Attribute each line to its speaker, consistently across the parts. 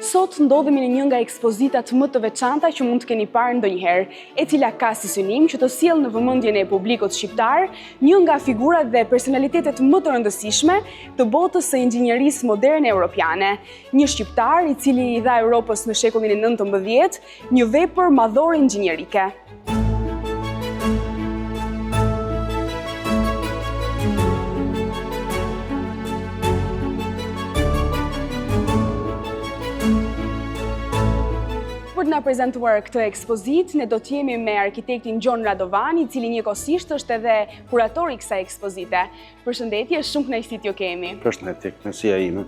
Speaker 1: Sot ndodhemi në një nga ekspozitat më të veçanta që mund të keni parë ndonjëherë, e cila ka si synim që të sjellë në vëmendjen e publikut shqiptar një nga figurat dhe personalitetet më të rëndësishme të botës së inxhinierisë moderne europiane. Një shqiptar i cili i dha Europës në shekullin e 19 një vepër madhore inxhinierike. Për të na prezantuar këtë ekspozit, ne do të jemi me arkitektin Gjon Radovan, i cili njëkohësisht është edhe kuratori i kësaj ekspozite. Përshëndetje, shumë kënaqësi t'ju kemi.
Speaker 2: Përshëndetje, kënaqësia ime.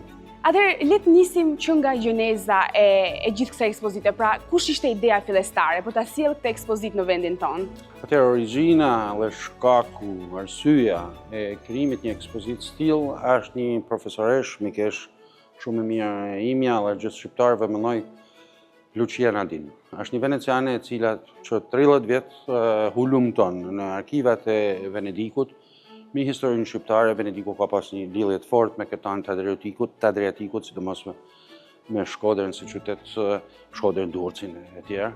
Speaker 1: Atëherë, le të nisim që nga gjeneza e gjithë kësaj ekspozite. Pra, kush ishte ideja fillestare për ta sjellë këtë ekspozit në vendin tonë?
Speaker 2: Atëherë, origjina dhe shkaku, arsyeja e krijimit një ekspozit still është një profesoresh mikesh shumë e mirë e imja dhe gjithë shqiptarëve mendoj, Lucia Nadin. Është një veneciane e cila që 30 vjet hulumton në arkivat e Venedikut, me historinë shqiptare. Venediku ka pas një lidhje të fortë me këtan të Adriatikut, sidomos me Shkodrën si qytet, Shkodrën, Durrësin e tjerë.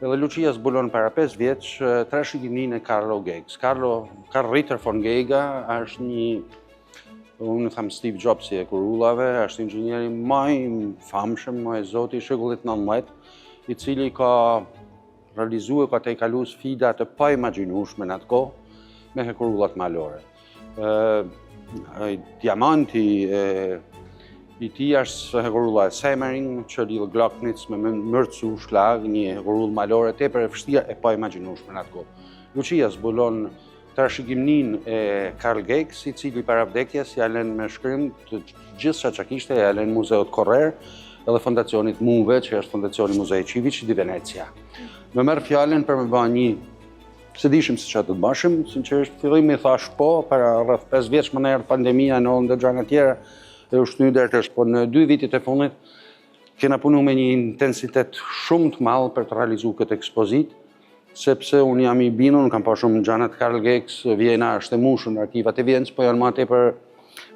Speaker 2: Edhe Lucia zbulon para 5 vjeç trashëgiminë e Carlo Geigs. Carl Ritter von Geiga është një, unë tham Steve Jobs e kurullave, është inxhinieri më i famshëm, më e zoti i shekullit 19, i cili ka realizuar, ka tejkaluar sfida të paimagjinueshme në atë kohë me hekurullat malore. Diamanti i tij është hekurulla e Semmering, që lidh Glocknitz me Mërcu Shlag, një hekurull malore tepër e vështirë e paimagjinueshme në atë kohë. Lucia zbulon trashëgiminë e Carl Geigs, i cili para vdekjes ja lën me shkrim të gjithçka që kishte, ja lën Muzeut Correr edhe fondacionit MUVE, që është fondacioni Muzei Civici di Venecia. Më merr fjalën për me bën një, se dishim se çfarë do të bashim, sinqerisht fillimi thash po, para rreth 5 vjeç më herë pandemia në ndër gjëra tjera e u shny dertesh, po në 2 vitet e fundit kena punu me një intensitet shumë të madh për të realizuar këtë ekspozit, sepse unë jam i bindur, unë kam pa shumë gjanat Carl Geigs, Vjena është e mushur në arkivat e Vjenës, po janë ma tepër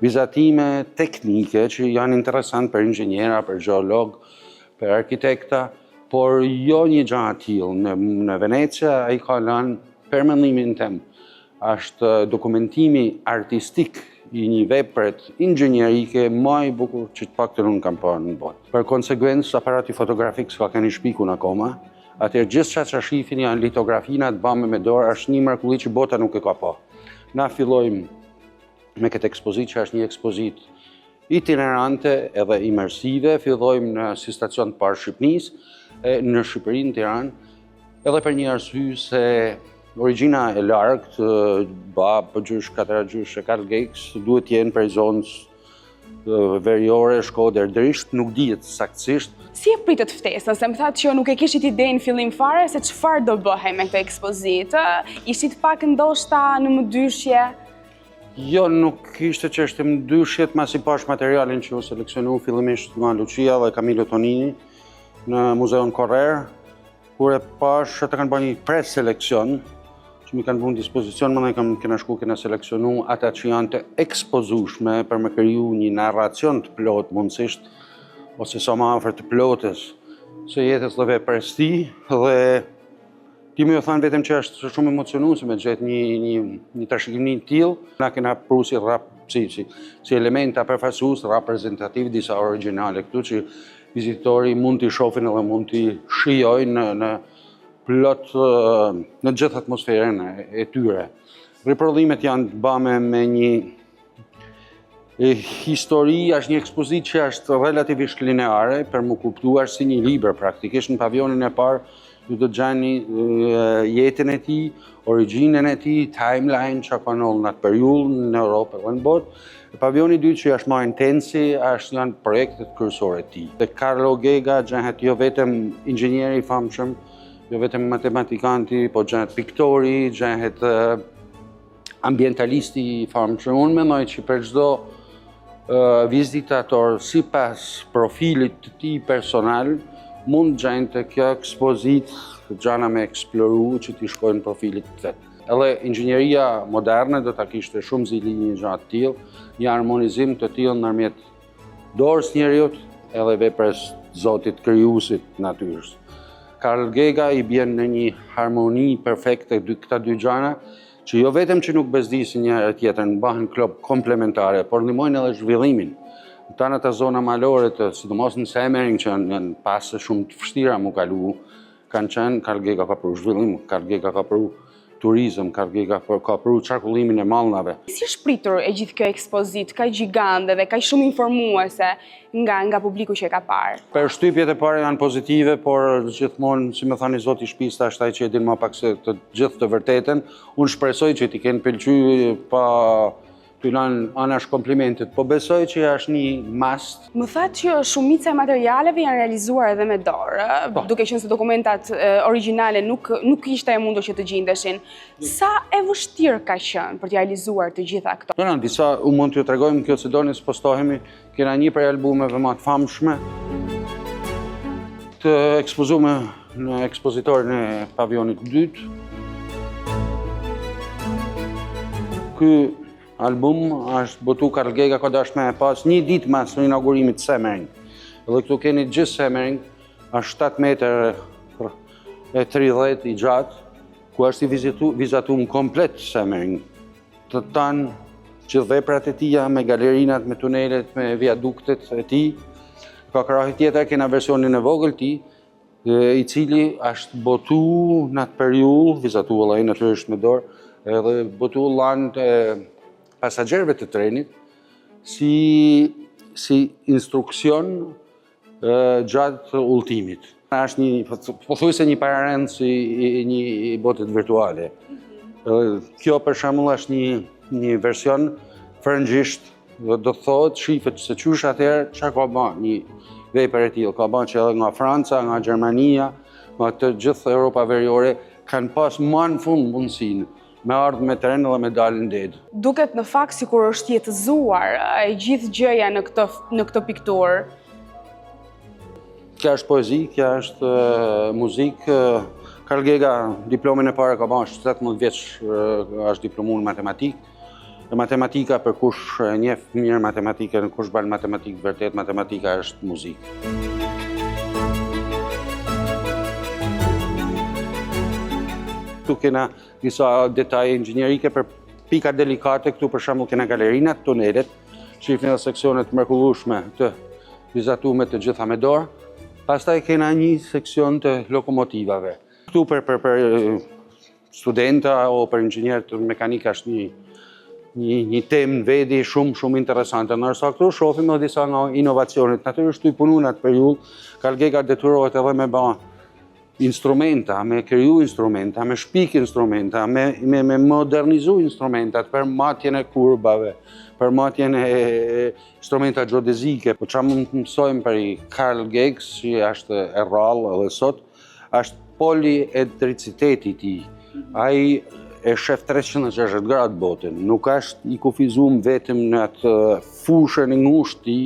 Speaker 2: vizatime teknike që janë interesant për inxhiniera, për geolog, për arkitekta, por jo një gjë e tillë. Në Venecia ai ka lënë për mendimin tim, është dokumentimi artistik i një vepret inxhinierike më i bukur që të paktën unë kam parë në botë. Për konsekuencë, aparati fotografik s'ka keni shpikun akoma. Atëherë gjithçka që shifin janë litografina të bëme me dorë, është një mrekulli që bota nuk e ka pa. Na fillojmë me këtë ekspozit që është një ekspozit itinerante edhe imersive. Fillojmë në si stacion të parë Shqipërisë, në Shqipërinë, Tiranë, edhe për një arsye se origjina e largët, gjysh, 4 gjysh e Carl Geigs duhet të jenë prej zonës veriore, Shkodër, Drisht, nuk dihet saktësisht.
Speaker 1: Si e pritet ftesa? Se më thatë që nuk e kishit ide në fillim fare se çfarë do bëhej me këtë ekspozitë. Ishit pak ndoshta në mëdyshje?
Speaker 2: Jo, nuk ishte çështje mëdyshjet, masi pash materialin që u seleksionu fillimisht nga Lucia dhe Camillo Tonini në Muzeun Correr, kur e pash ata kanë bërë një preseleksion, që mi kanë vënë dispozicion, më ne kena shku, kena seleksionu ata që janë të ekspozueshme për me kriju një narracion të plot mundësisht, ose sa më afër të plotës së jetës dhe veprës tij, dhe ti më thanë vetëm që është shumë emocionuese me gjetë një trashëgimi të tillë. Na kena prusi si elementa përfaqësues reprezentativ disa origjinale këtu që vizitori mund t'i shohin edhe mund t'i shijojnë në plot në gjithë atmosferën e tyre. Riprodhimet janë të bëme me një histori, është një ekspozit që është relativisht lineare, për më kuptuar si një libër praktikisht. Në pavionin e parë ju do të gjeni jetën e tij, origjinën e tij, timeline që ka ndodhur në atë periudhë në Europë dhe në botë. Pavioni i dytë që është më intensi, janë projektet kryesore të tij. Dhe Carlo Geiga gjenhet jo vetëm inxhinieri i famshëm, jo vetëm matematikanti, po gjenhet piktori, gjenhet ambientalisti i famshëm. Unë mendoj që për çdo vizitator sipas profilit të tij personal mund gjente kjo ekspozit gjana me eksploru që t'i shkojnë profilit të vet. Edhe inxhinieria moderne do ta kishte shumë zili një gjatë të tillë, një harmonizim të tillë ndërmjet dorës njeriut edhe veprës zotit krijuesit natyrës. Karl Gega i bjen në një harmoni perfekte këta dy gjana, që jo vetëm që nuk bezdisin njëra tjetrën, bëhen komplementare, por ndihmojnë edhe zhvillimin. Në të ata zona malore, sidomos në Semmering, që janë pasë shumë të vështira mu kalu, kanë qenë, Karl Gega ka pru zhvillim, Karl Gega ka pru turizëm, Karl Gega ka pru qarkullimin e mallnave.
Speaker 1: Si është pritur e gjithë kjo ekspozit, ka gjigande dhe ka shumë informuese nga publiku që e ka parë?
Speaker 2: Përshtypjet e parë janë pozitive, por gjithmonë, si më thani zoti shtëpisë, tash ai që e din më pak se të gjithë të vërtetën, unë shpresoj që ti kenë pëlqyer pa Pylan anash komplimentet, po besoj që është një mast.
Speaker 1: Më thatë që shumica e materialeve janë realizuar edhe me dorë, duke qenë se dokumentat origjinale nuk ishte e mundur që të gjindeshin. Sa e vështirë ka qenë për të realizuar të gjitha këto?
Speaker 2: Disa u mund t'ju tregojmë kjo që doni spostohemi, kena një prej albumeve më të famshme të ekspozume në ekspozitorin e pavionit 2. Ky album është botu Karl Gega ka dash me pas një ditë mas në inaugurimit të Semmering. Edhe këtu keni gjithë Semmering, është 7 metër e 30 i gjatë, ku është i vizatuar komplet Semmering. Të tanë gjithë veprat e tija, me galerinat, me tunelet, me viaduktet e tij. Ka krahi tjetër, kena versionin e vogël ti, i cili është botu në atë periudhë, vizatuar ai natyrisht me dorë, edhe botu lanë pasagjerëve të trenit si instruksion gjatë udhëtimit. Është pothuajse një pararendës i një botet virtuale. Kjo për shembull është një version frëngjisht, do të thotë shifet se qysh atëherë çka ka bën një vepër e tillë. Ka bën që edhe nga Franca, nga Gjermania, nga të gjithë Europa Veriore kanë pas më në fund mundësinë me ardhë me tren dhe me dalë në dedë.
Speaker 1: Duket në fakt sikur është jetëzuar e gjithë gjëja në këtë pikturë.
Speaker 2: Kja është poezi, kja është muzikë. Karl Gega, diplomin e parë ka bën 17 vjeç, është diplomuar në matematikë. Matematika, për kush njeh mirë matematikën, kush bën matematikë vërtet, matematika është muzikë. Këtu kena disa detaje inxhinierike për pika delikate, këtu për shembull kena galerinat, tunelet, shifni edhe seksionet mrekullueshme të vizatuara të gjitha me dorë. Pastaj kena një seksion të lokomotivave. Këtu për studenta o për inxhinierët mekanika është një temë vedi shumë interesante. Ndërsa këtu shohim edhe disa nga inovacionet. Natyrisht këtu i punu në atë periudhë, Karl Gega detyrohet edhe me bë instrumenta, me kriju instrumenta, me shpik instrumenta, me modernizu instrumentat për matjen e kurbave, për matjen e instrumenta geodezike. Po çfarë mund të mësojmë për Karl Gega, që është e rrallë edhe sot, është poliedriciteti i tij. Ai e shef 360 gradë botën, nuk është i kufizuar vetëm në atë fushën e ngushtë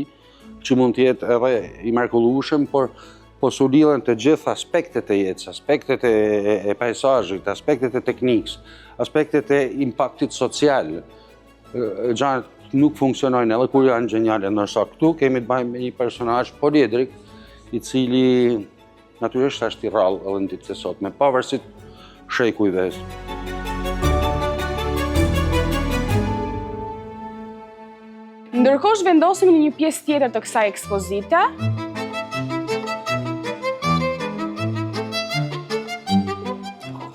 Speaker 2: që mund të jetë edhe i mrekullueshëm, por su lidhen të gjithë aspektet e jetës, aspektet e pejsazhit, aspektet e teknikës, aspektet e impaktit social. Gjanat nuk funksionojnë edhe kur janë gjenjale, ndërsa këtu kemi të bëjmë me një personazh poliedrik, i cili natyrisht është i rrallë edhe në ditët e sotme, pavarësisht shejkujve.
Speaker 1: Ndërkohë vendosim në një pjesë tjetër të kësaj ekspozite.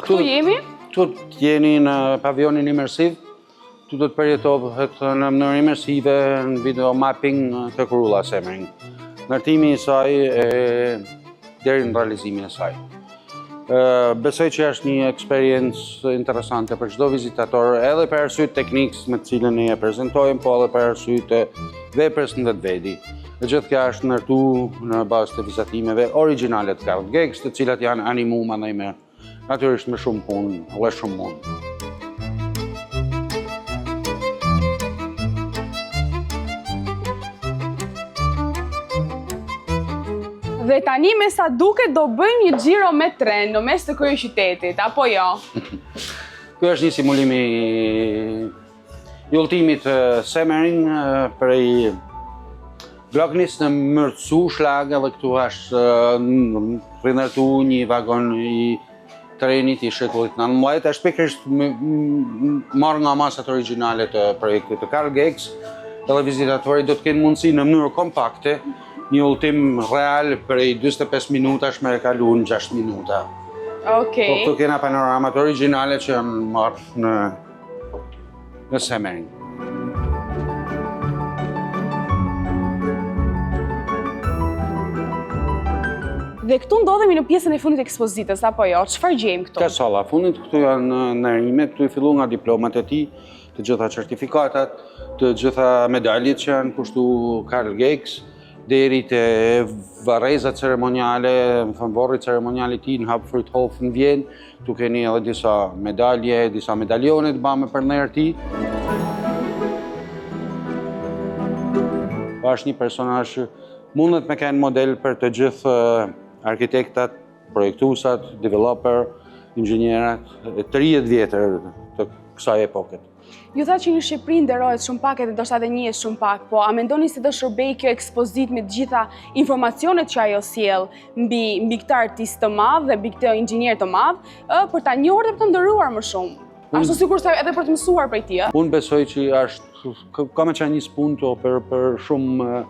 Speaker 1: Këtu jemi?
Speaker 2: Këtu jeni në pavionin imersiv. Këtu do të përjetohet në mënyrë imersive në video mapping të Kurulla Semmering. Ndërtimi i saj deri në realizimin e saj. Besoj që është një eksperiencë interesante për çdo vizitator, edhe për arsye teknikës me të cilën ne e prezantojmë, po edhe për arsye të veprës në vetvedi. Dhe gjithë kjo është ndërtuar në bazë të vizatimeve origjinale të Karl Gegës, të cilat janë animuar mandej me natyrisht me shumë punë, dhe shumë mund.
Speaker 1: Dhe tani me sa duket do bëjmë një xhiro me tren në mes të kryeqytetit, apo jo?
Speaker 2: Ky është një simulim i udhëtimit Semmering prej Glocknitz në Mërcu shlag edhe këtu është rinërtu një vagon i trenit i shekullit 19, është pikërisht marrë nga masat origjinale të projektit të Carl Gex, edhe vizitatori do të kenë mundësi në mënyrë kompakte një udhëtim real prej 45 minutash me kalu në 6 minuta.
Speaker 1: Okej.
Speaker 2: Po këtu kena panoramat origjinale që janë marrë në Semmering.
Speaker 1: Dhe këtu ndodhemi në pjesën e fundit të ekspozitës, apo jo? Çfarë gjejmë këtu?
Speaker 2: Ka salla fundit, këtu janë ndërrimet, këtu i fillu nga diplomat e tij, të gjitha certifikatat, të gjitha medaljet që janë kushtu Carl Gex, deri te varrezat ceremoniale, në varri ceremonial i tij në Hapfriedhof në Vjenë, këtu keni edhe disa medalje, disa medaljone të bëme për ndër tij. Është një personazh që mundet me kenë model për të gjithë arkitektat, projektusat, developer, inxhinierat, 30 vjetër të kësaj epoket.
Speaker 1: Ju tha që në Shqipëri nderohet shumë pak edhe ndoshta edhe njihet shumë pak, po a mendoni se do shërbej kjo ekspozit me të gjitha informacionet që ajo sjell mbi këtë artist të madh dhe mbi këtë inxhinier të madh, për ta njohur dhe për të nderuar më shumë? Ashtu sikur sa edhe për të mësuar prej tij,
Speaker 2: Unë besoj që ka me qenë një spunto për shumë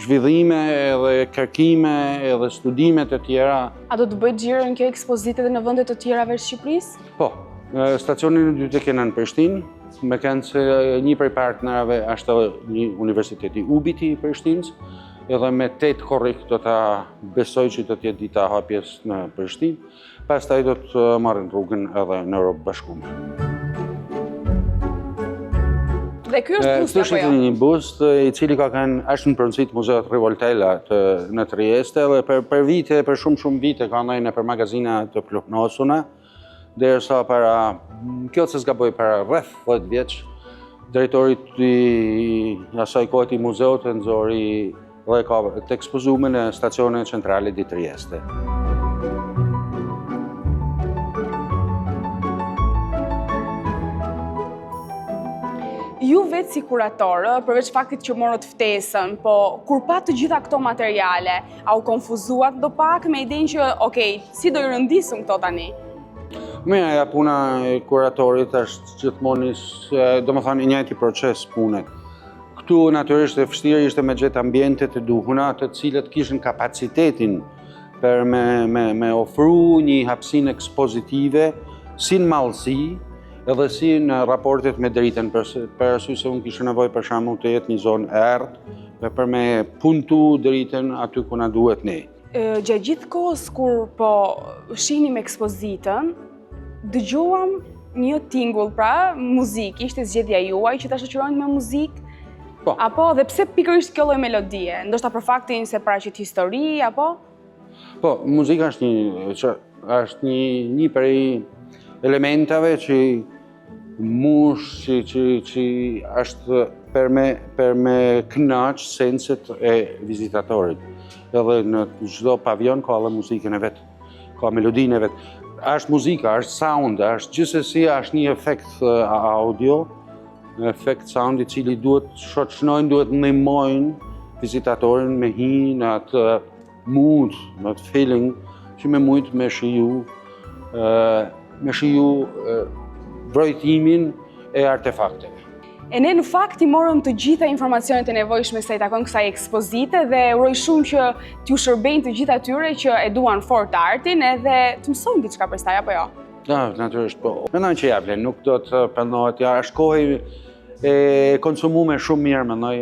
Speaker 2: zhvillime edhe kërkime edhe studime të tjera.
Speaker 1: A do të bëjë xhiro në kjo ekspozit edhe në vende të tjera veç Shqipërisë?
Speaker 2: Po, stacionin e dytë e kena në Prishtinë, me kanë se një prej partnerave është një universiteti UBT i Prishtinës, edhe me 8 korrik do ta besoj që do t'jetë dita hapjes në Prishtinë, pastaj do të marrin rrugën edhe në Europë Bashkuar.
Speaker 1: Dhe ky është busti apo jo?
Speaker 2: Një bust i cili është në pronësit Muzeut Rivoltella në Trieste dhe për vite, për shumë vite ka ndajnë në për magazina të plotnosuna, derisa kjo se zgaboj para rreth 10 vjeç, drejtorit i asaj kohët i muzeut e nxori dhe ka të ekspozuar në stacionin centrale di Trieste.
Speaker 1: Ju vetë si kurator, përveç faktit që morët ftesën, po kur pa të gjitha këto materiale, a u konfuzuat do pak me idenë që, okej, si do i rëndisëm këto tani?
Speaker 2: Mira, puna e kuratorit është gjithmonë, do më thënë, i njëjti proces punet. Këtu natyrisht e vështirë ishte me gjetë ambientet e duhura, të cilët kishin kapacitetin për me ofru një hapësinë ekspozitive, si në mallësi, edhe si në raportet me dritën, për arsye se unë kishte nevojë për shembull të jetë një zonë errët për me puntu dritën aty ku na duhet ne.
Speaker 1: Gjatë gjithë kohës kur po shihnim ekspozitën, dëgjuam një tingull, pra muzikë, ishte zgjedhja juaj që ta shoqëroni me muzikë?
Speaker 2: Po.
Speaker 1: Apo dhe pse pikërisht kjo lloj melodie? Ndoshta për faktin se paraqit histori apo?
Speaker 2: Po, muzika është një prej elementave që që është për me kënaq senset e vizitatorit. Edhe në çdo pavion ka edhe muzikën e vet, ka melodinë e vet. Është muzika, është sound, është gjithsesi është një efekt audio, një efekt sound i cili duhet shoqënojnë, duhet ndihmojnë vizitatorin me hi në atë mood, në atë feeling që me mujt me shiju vrojtimin e artefakteve.
Speaker 1: E ne në fakt i morëm të gjitha informacionet e nevojshme sa i takon kësaj ekspozite dhe uroj shumë që t'ju shërbejnë të gjitha atyre që e duan fort artin edhe të mësojnë diçka prej saj apo jo?
Speaker 2: Ja, natyrisht po. Mendoj që nuk do të pendohet, ja është kohë e konsumuar shumë mirë, mendoj.